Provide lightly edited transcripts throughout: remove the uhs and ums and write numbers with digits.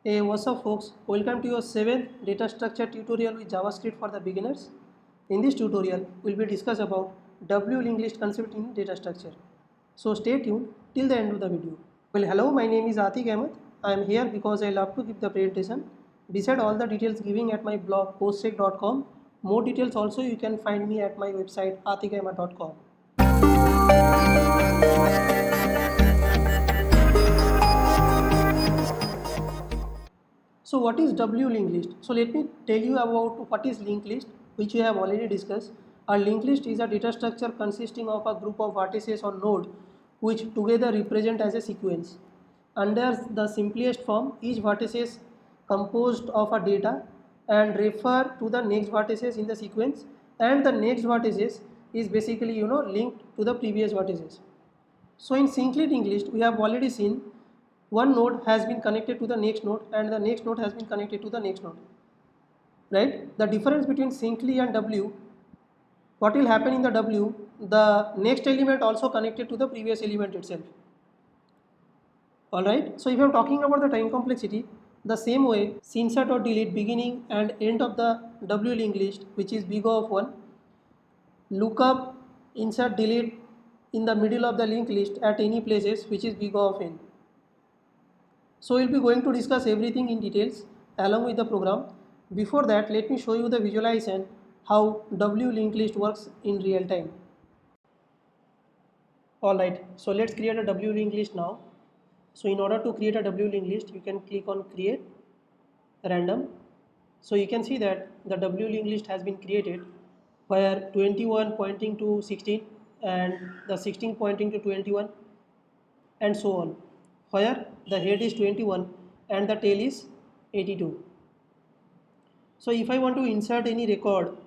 Hey, what's up folks? Welcome to your 7th data structure tutorial with JavaScript for the beginners. In this tutorial, we'll be discuss about W-linked list concept in data structure. So stay tuned till the end of the video. Well, hello, my name is Atik Ahmed. I am here because I love to give the presentation. Beside all the details giving at my blog postcheck.com, more details also you can find me at my website atikahmed.com. So what is W linked list? So let me tell you about what is linked list, which we have already discussed. A linked list is a data structure consisting of a group of vertices or node which together represent as a sequence. Under the simplest form, each vertex is composed of a data and refer to the next vertices in the sequence, and the next vertices is basically linked to the previous vertices. So in synced linked list, we have already seen one node has been connected to the next node and the next node has been connected to the next node, right? The difference between syncly and W, what will happen in the W, the next element also connected to the previous element itself. Alright, so if I am talking about the time complexity, the same way insert or delete beginning and end of the W linked list, which is big O of 1, lookup, insert, delete in the middle of the linked list at any places, which is big O of n. So we'll be going to discuss everything in details along with the program. Before that, let me show you the visualization how W linked list works in real time. Alright, so let's create a W linked list now. So in order to create a W linked list, you can click on create random. So you can see that the W linked list has been created where 21 pointing to 16 and the 16 pointing to 21 and so on, where the head is 21 and the tail is 82. So if I want to insert any record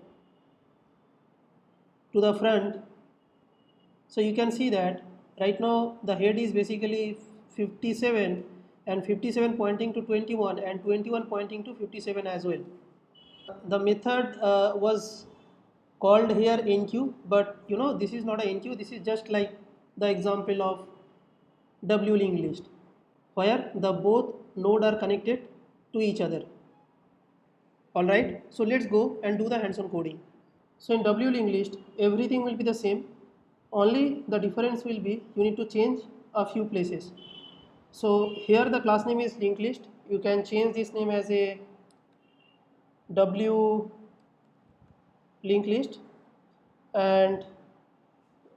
to the front, so you can see that right now the head is basically 57 and 57 pointing to 21 and 21 pointing to 57 as well. The method was called here enqueue, but this is not a enqueue, this is just like the example of W linked list where the both node are connected to each other. Alright, so let's go and do the hands-on coding. So in W linked list, everything will be the same. Only the difference will be you need to change a few places. So here the class name is linked list. You can change this name as a W linked list, and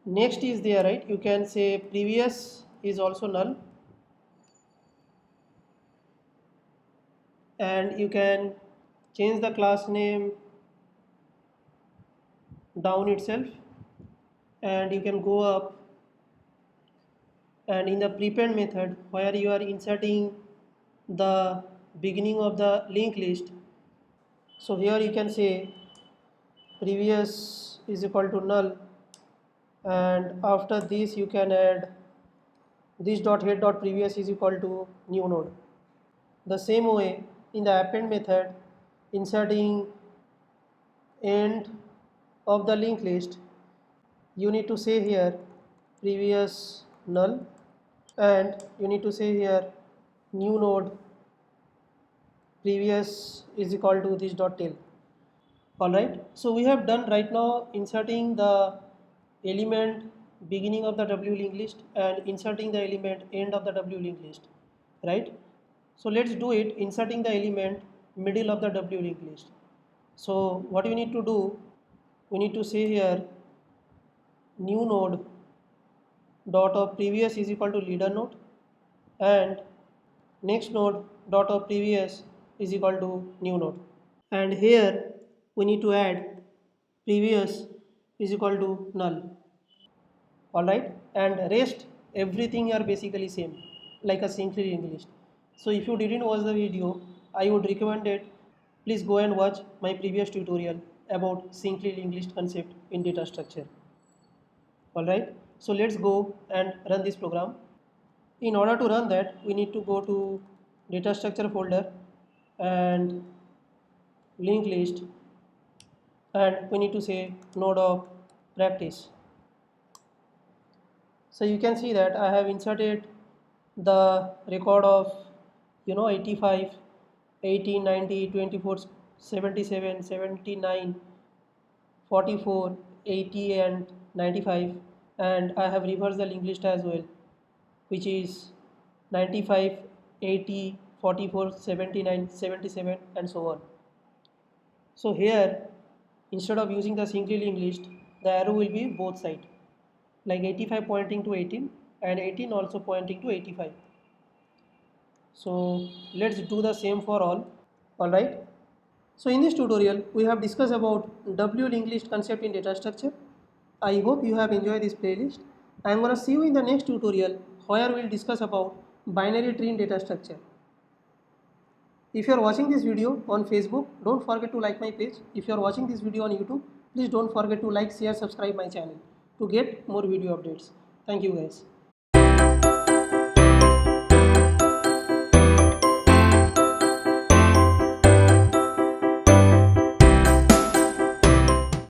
next is there, right? You can say previous is also null, and you can change the class name down itself, and you can go up, and in the prepend method where you are inserting the beginning of the linked list, so here you can say previous is equal to null, and after this you can add this dot head dot previous is equal to new node. The same way in the append method, inserting end of the linked list, you need to say here previous null, and you need to say here new node previous is equal to this dot tail. Alright, so we have done right now inserting the element beginning of the W linked list and inserting the element end of the W linked list, right? So let's do it inserting the element middle of the W linked list. So what we need to do, we need to say here new node dot of previous is equal to leader node, and next node dot of previous is equal to new node, and here we need to add previous is equal to null. Alright, and rest everything are basically same like a synced linked list. So if you didn't watch the video, I would recommend it, please go and watch my previous tutorial about synced linked list concept in data structure. Alright, so let's go and run this program. In order to run that, we need to go to data structure folder and linked list, and we need to say node of practice. So you can see that I have inserted the record of 85 18, 90, 24, 77, 79, 44, 80 and 95, and I have reversed the linked list as well, which is 95, 80, 44, 79, 77 and so on. So here, instead of using the singly linked list, the arrow will be both sides, like 85 pointing to 18 and 18 also pointing to 85. So let's do the same for all. Alright. So in this tutorial, we have discussed about W linked list concept in data structure. I hope you have enjoyed this playlist. I am gonna see you in the next tutorial where we will discuss about binary tree in data structure. If you are watching this video on Facebook, don't forget to like my page. If you are watching this video on YouTube, please don't forget to like, share, subscribe my channel to get more video updates. Thank you guys.